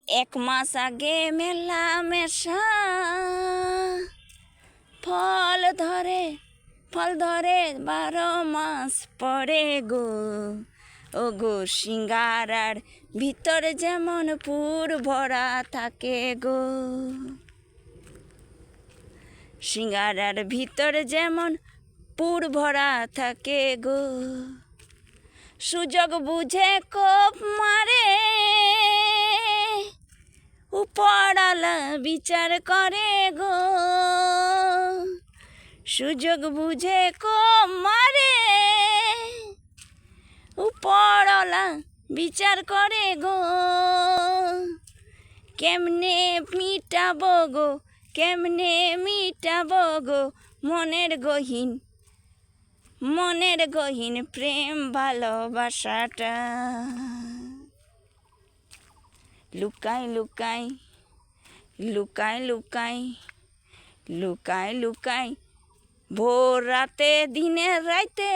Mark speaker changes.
Speaker 1: এক মাস আগে মেলা মেশা ফল ধরে 12 মাস পরে গো ও গো সিঙ্গারার ভিতর যেমন পুর ভরা থাকে গো সিঙ্গারার ভিতর যেমন পুর ভরা থাকে গো সুযোগ বুঝে কোপ মারে উপরালা বিচার করে গো সুযোগ বুঝে কোপ মারে উপরালা বিচার করে গো কেমনে মিটাবো গো কেমনে মিটাবো গো মনের গহীন প্রেম ভালোবাসাটা লুকাই লুকাই লুকাই লুকাই লুকাই লুকাই ভোর রাতে দিনের রাইতে